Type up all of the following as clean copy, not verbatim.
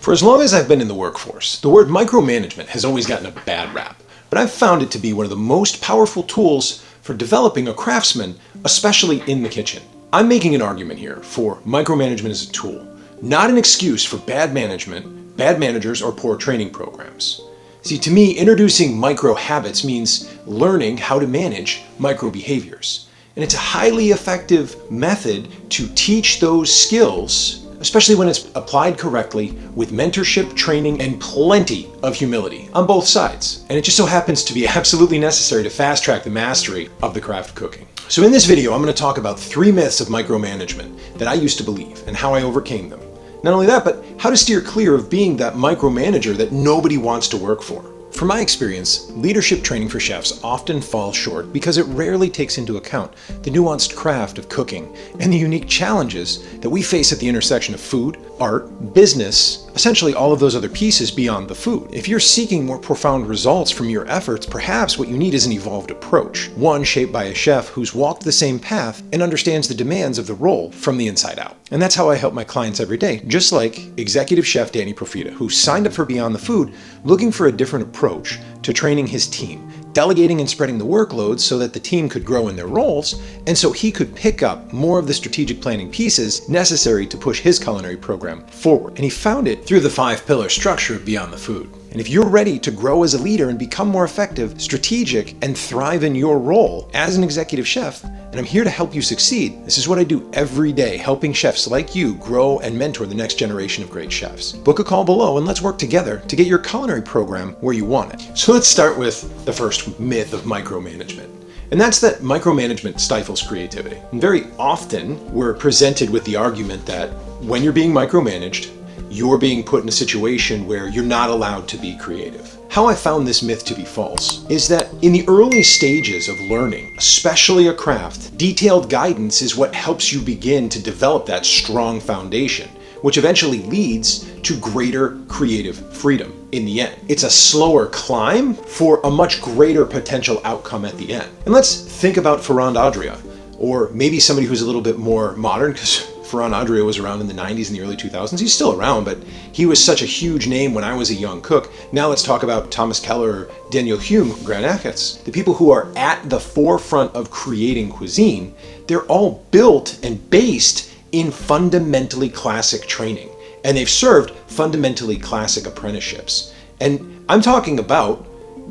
For as long as I've been in the workforce, the word micromanagement has always gotten a bad rap, but I've found it to be one of the most powerful tools for developing a craftsman, especially in the kitchen. I'm making an argument here for micromanagement as a tool, not an excuse for bad management, bad managers, or poor training programs. See, to me, introducing micro habits means learning how to manage micro behaviors. And it's a highly effective method to teach those skills, especially when it's applied correctly with mentorship, training, and plenty of humility on both sides. And it just so happens to be absolutely necessary to fast track the mastery of the craft of cooking. So in this video, I'm going to talk about 3 myths of micromanagement that I used to believe and how I overcame them. Not only that, but how to steer clear of being that micromanager that nobody wants to work for. From my experience, leadership training for chefs often falls short because it rarely takes into account the nuanced craft of cooking and the unique challenges that we face at the intersection of food, art, business, essentially all of those other pieces beyond the food. If you're seeking more profound results from your efforts, perhaps what you need is an evolved approach, one shaped by a chef who's walked the same path and understands the demands of the role from the inside out. And that's how I help my clients every day, just like executive chef Danny Profita, who signed up for Beyond the Food looking for a different approach to training his team, delegating and spreading the workload so that the team could grow in their roles, and so he could pick up more of the strategic planning pieces necessary to push his culinary program forward. And he found it through the 5-pillar structure of Beyond the Food. And if you're ready to grow as a leader and become more effective, strategic, and thrive in your role as an executive chef, and I'm here to help you succeed, this is what I do every day, helping chefs like you grow and mentor the next generation of great chefs. Book a call below and let's work together to get your culinary program where you want it. So let's start with the first myth of micromanagement. And that's that micromanagement stifles creativity. And very often we're presented with the argument that when you're being micromanaged, you're being put in a situation where you're not allowed to be creative. How I found this myth to be false is that in the early stages of learning, especially a craft, detailed guidance is what helps you begin to develop that strong foundation, which eventually leads to greater creative freedom in the end. It's a slower climb for a much greater potential outcome at the end. And let's think about Ferran Adrià, or maybe somebody who's a little bit more modern, because Ferran Adrià was around in the 90s and the early 2000s. He's still around, but he was such a huge name when I was a young cook. Now let's talk about Thomas Keller or Daniel Hume, Grand Eckets. The people who are at the forefront of creating cuisine, they're all built and based in fundamentally classic training. And they've served fundamentally classic apprenticeships. And I'm talking about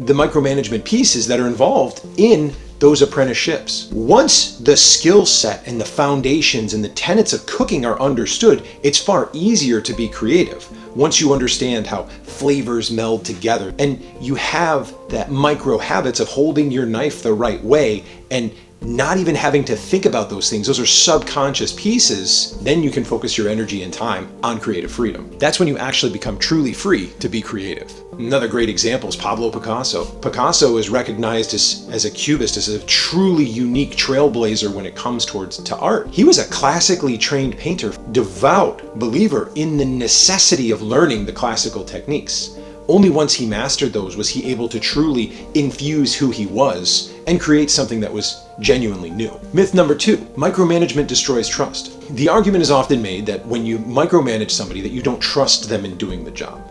the micromanagement pieces that are involved in those apprenticeships. Once the skill set and the foundations and the tenets of cooking are understood, it's far easier to be creative. Once you understand how flavors meld together and you have that micro habits of holding your knife the right way and not even having to think about those things, those are subconscious pieces, then you can focus your energy and time on creative freedom. That's when you actually become truly free to be creative. Another great example is Pablo Picasso. Picasso is recognized as a cubist, as a truly unique trailblazer when it comes to art. He was a classically trained painter, devout believer in the necessity of learning the classical techniques. Only once he mastered those was he able to truly infuse who he was and create something that was genuinely new. Myth number 2, micromanagement destroys trust. The argument is often made that when you micromanage somebody that you don't trust them in doing the job.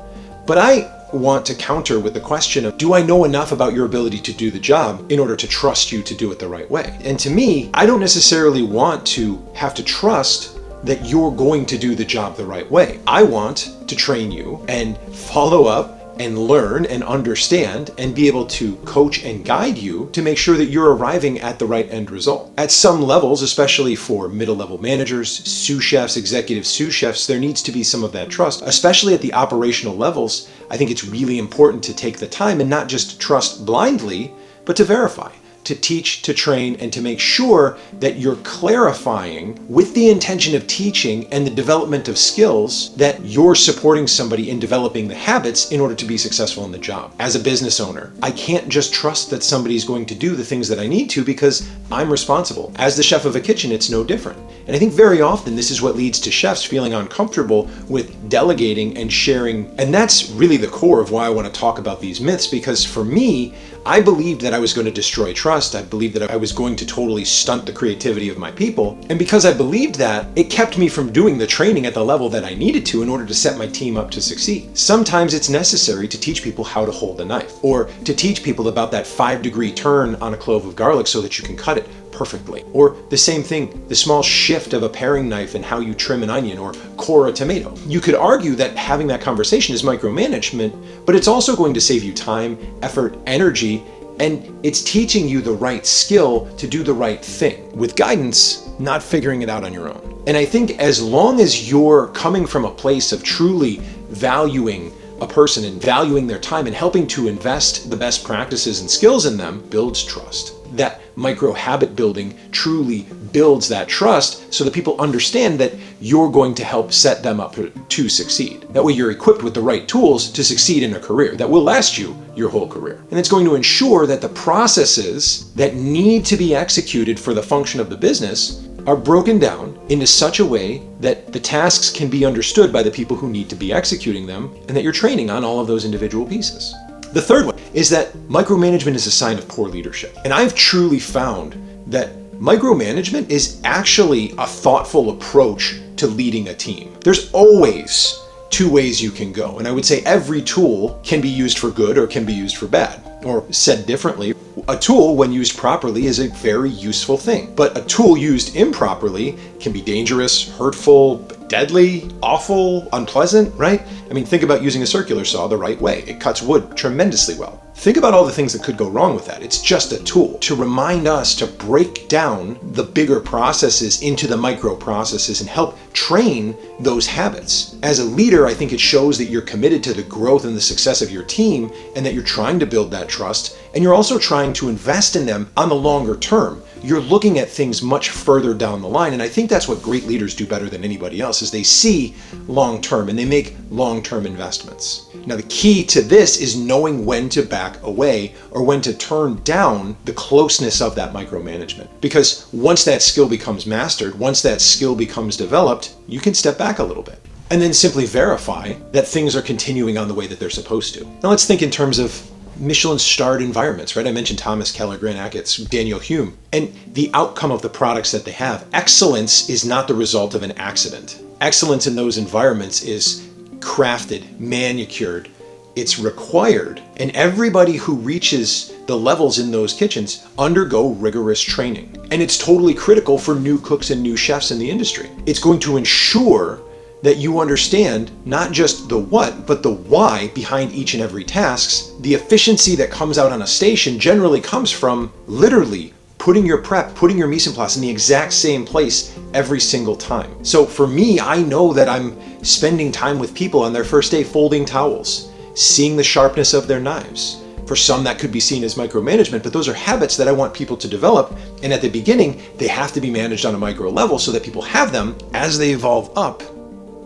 But I want to counter with the question of, do I know enough about your ability to do the job in order to trust you to do it the right way? And to me, I don't necessarily want to have to trust that you're going to do the job the right way. I want to train you and follow up and learn and understand and be able to coach and guide you to make sure that you're arriving at the right end result. At some levels, especially for middle-level managers, sous chefs, executive sous chefs, there needs to be some of that trust. Especially at the operational levels, I think it's really important to take the time and not just trust blindly, but to verify, to teach, to train, and to make sure that you're clarifying with the intention of teaching and the development of skills that you're supporting somebody in developing the habits in order to be successful in the job. As a business owner, I can't just trust that somebody's going to do the things that I need to because I'm responsible. As the chef of a kitchen, it's no different. And I think very often this is what leads to chefs feeling uncomfortable with delegating and sharing. And that's really the core of why I want to talk about these myths, because for me, I believed that I was going to destroy trust. I believed that I was going to totally stunt the creativity of my people. And because I believed that, it kept me from doing the training at the level that I needed to in order to set my team up to succeed. Sometimes it's necessary to teach people how to hold a knife, or to teach people about that 5-degree turn on a clove of garlic so that you can cut it perfectly. Or the same thing, the small shift of a paring knife and how you trim an onion or core a tomato. You could argue that having that conversation is micromanagement, but it's also going to save you time, effort, energy, and it's teaching you the right skill to do the right thing with guidance, not figuring it out on your own. And I think as long as you're coming from a place of truly valuing a person and valuing their time and helping to invest the best practices and skills in them, builds trust. That micro habit building truly builds that trust so that people understand that you're going to help set them up to succeed. That way you're equipped with the right tools to succeed in a career that will last you your whole career. And it's going to ensure that the processes that need to be executed for the function of the business are broken down into such a way that the tasks can be understood by the people who need to be executing them, and that you're training on all of those individual pieces. The third one is that micromanagement is a sign of poor leadership. And I've truly found that micromanagement is actually a thoughtful approach to leading a team. There's always two ways you can go. And I would say every tool can be used for good or can be used for bad. Or said differently, a tool, when used properly, is a very useful thing. But a tool used improperly can be dangerous, hurtful, deadly, awful, unpleasant, right? I mean, think about using a circular saw the right way. It cuts wood tremendously well. Think about all the things that could go wrong with that. It's just a tool to remind us to break down the bigger processes into the micro processes and help train those habits. As a leader, I think it shows that you're committed to the growth and the success of your team, and that you're trying to build that trust, and you're also trying to invest in them on the longer term. You're looking at things much further down the line, and I think that's what great leaders do better than anybody else, is they see long term and they make long-term investments. Now, the key to this is knowing when to back away or when to turn down the closeness of that micromanagement. Because once that skill becomes mastered, once that skill becomes developed, you can step back a little bit and then simply verify that things are continuing on the way that they're supposed to. Now, let's think in terms of Michelin-starred environments, right? I mentioned Thomas Keller, Grant Achatz, Daniel Hume, and the outcome of the products that they have. Excellence is not the result of an accident. Excellence in those environments is crafted, manicured, it's required, and everybody who reaches the levels in those kitchens undergo rigorous training. And it's totally critical for new cooks and new chefs in the industry. It's going to ensure that you understand not just the what, but the why behind each and every task. The efficiency that comes out on a station generally comes from literally putting your prep, putting your mise en place in the exact same place every single time. So for me, I know that I'm spending time with people on their first day folding towels, seeing the sharpness of their knives. For some, that could be seen as micromanagement, but those are habits that I want people to develop. And at the beginning, they have to be managed on a micro level so that people have them as they evolve up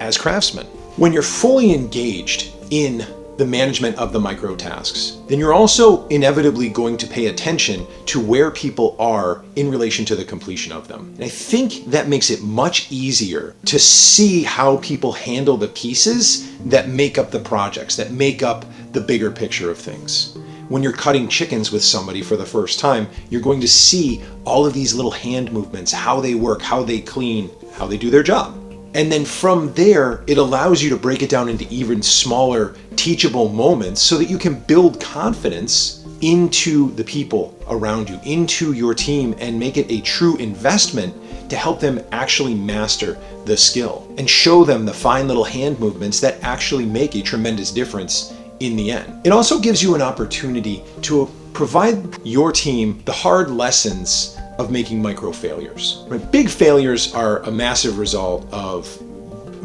as craftsmen. When you're fully engaged in the management of the micro tasks, then you're also inevitably going to pay attention to where people are in relation to the completion of them. And I think that makes it much easier to see how people handle the pieces that make up the projects, that make up the bigger picture of things. When you're cutting chickens with somebody for the first time, you're going to see all of these little hand movements, how they work, how they clean, how they do their job. And then from there, it allows you to break it down into even smaller, teachable moments so that you can build confidence into the people around you, into your team, and make it a true investment to help them actually master the skill and show them the fine little hand movements that actually make a tremendous difference in the end. It also gives you an opportunity to provide your team the hard lessons of making micro failures. Right? Big failures are a massive result of,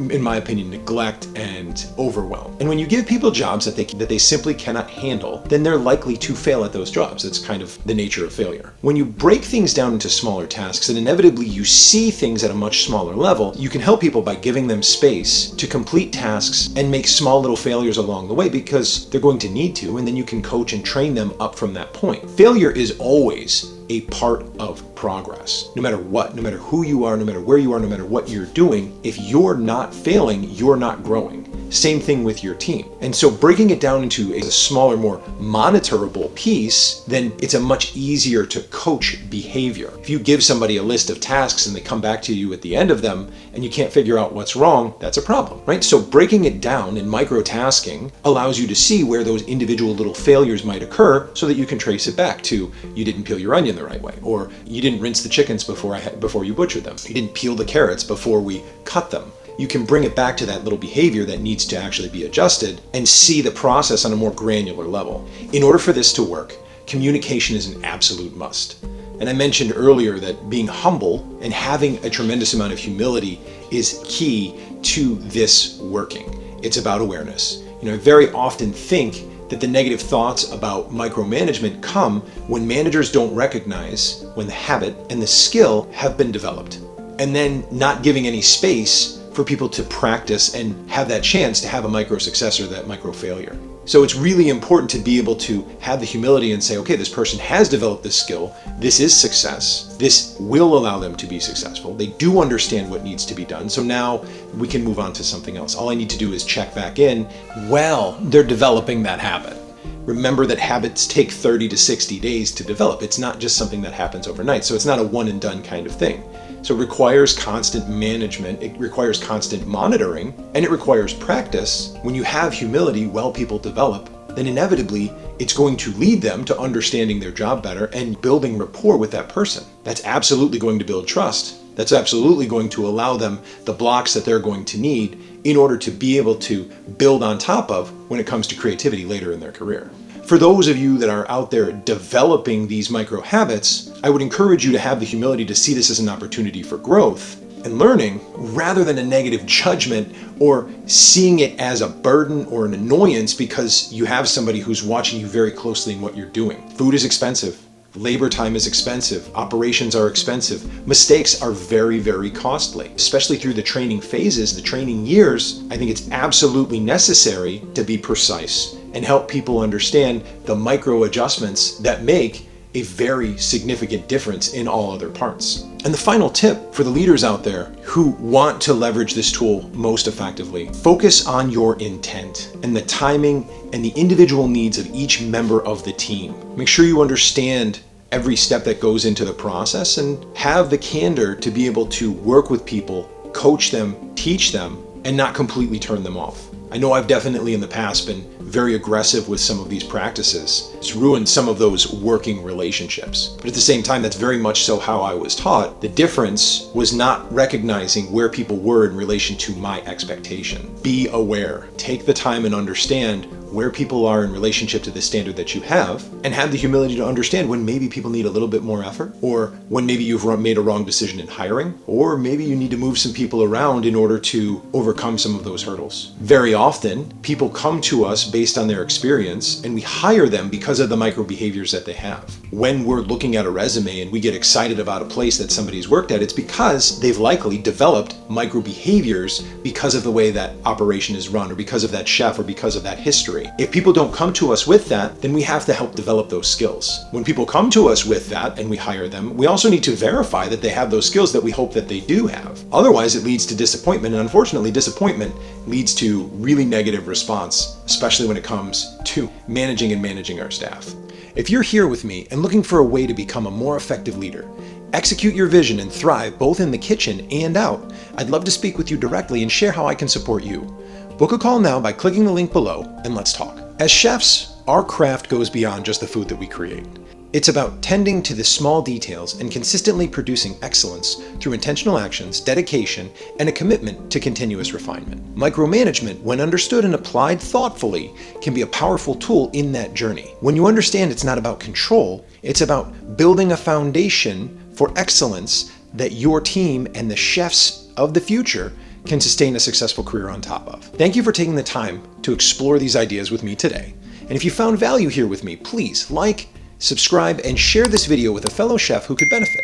in my opinion, neglect and overwhelm. And when you give people jobs that they simply cannot handle, then they're likely to fail at those jobs. That's kind of the nature of failure. When you break things down into smaller tasks and inevitably you see things at a much smaller level, you can help people by giving them space to complete tasks and make small little failures along the way, because they're going to need to, and then you can coach and train them up from that point. Failure is always a part of progress. No matter what, no matter who you are, no matter where you are, no matter what you're doing, if you're not failing, you're not growing. Same thing with your team. And so breaking it down into a smaller, more monitorable piece, then it's a much easier to coach behavior. If you give somebody a list of tasks and they come back to you at the end of them and you can't figure out what's wrong, that's a problem, right? So breaking it down in micro-tasking allows you to see where those individual little failures might occur so that you can trace it back to you didn't peel your onion the right way, or you didn't rinse the chickens before you butchered them, you didn't peel the carrots before we cut them. You can bring it back to that little behavior that needs to actually be adjusted and see the process on a more granular level. In order for this to work, communication is an absolute must. And I mentioned earlier that being humble and having a tremendous amount of humility is key to this working. It's about awareness. I very often think that the negative thoughts about micromanagement come when managers don't recognize when the habit and the skill have been developed, and then not giving any space for people to practice and have that chance to have a micro success or that micro failure. So it's really important to be able to have the humility and say, okay, this person has developed this skill. This is success. This will allow them to be successful. They do understand what needs to be done. So now we can move on to something else. All I need to do is check back in. Well, they're developing that habit. Remember that habits take 30 to 60 days to develop. It's not just something that happens overnight. So it's not a one and done kind of thing. So it requires constant management, it requires constant monitoring, and it requires practice. When you have humility while people develop, then inevitably it's going to lead them to understanding their job better and building rapport with that person. That's absolutely going to build trust. That's absolutely going to allow them the blocks that they're going to need in order to be able to build on top of when it comes to creativity later in their career. For those of you that are out there developing these micro habits, I would encourage you to have the humility to see this as an opportunity for growth and learning rather than a negative judgment or seeing it as a burden or an annoyance because you have somebody who's watching you very closely in what you're doing. Food is expensive. Labor time is expensive. Operations are expensive. Mistakes are very, very costly, especially through the training phases, the training years. I think it's absolutely necessary to be precise and help people understand the micro adjustments that make a very significant difference in all other parts. And the final tip for the leaders out there who want to leverage this tool most effectively, focus on your intent and the timing and the individual needs of each member of the team. Make sure you understand every step that goes into the process and have the candor to be able to work with people, coach them, teach them, and not completely turn them off. I know I've definitely in the past been very aggressive with some of these practices. It's ruined some of those working relationships. But at the same time, that's very much so how I was taught. The difference was not recognizing where people were in relation to my expectation. Be aware. Take the time and understand where people are in relationship to the standard that you have, and have the humility to understand when maybe people need a little bit more effort, or when maybe you've made a wrong decision in hiring, or maybe you need to move some people around in order to overcome some of those hurdles. Very often, people come to us based on their experience, and we hire them because of the micro behaviors that they have. When we're looking at a resume and we get excited about a place that somebody's worked at, it's because they've likely developed micro behaviors because of the way that operation is run, or because of that chef, or because of that history. If people don't come to us with that, then we have to help develop those skills. When people come to us with that and we hire them, we also need to verify that they have those skills that we hope that they do have. Otherwise, it leads to disappointment, and unfortunately, disappointment leads to really negative response, especially when it comes to managing our staff. If you're here with me and looking for a way to become a more effective leader, execute your vision and thrive both in the kitchen and out, I'd love to speak with you directly and share how I can support you. Book a call now by clicking the link below and let's talk. As chefs, our craft goes beyond just the food that we create. It's about tending to the small details and consistently producing excellence through intentional actions, dedication, and a commitment to continuous refinement. Micromanagement, when understood and applied thoughtfully, can be a powerful tool in that journey. When you understand it's not about control, it's about building a foundation for excellence that your team and the chefs of the future can sustain a successful career on top of. Thank you for taking the time to explore these ideas with me today. And if you found value here with me, please like, subscribe, and share this video with a fellow chef who could benefit.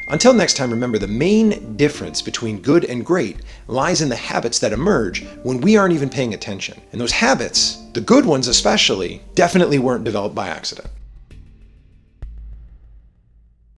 Until next time, remember the main difference between good and great lies in the habits that emerge when we aren't even paying attention. And those habits, the good ones especially, definitely weren't developed by accident.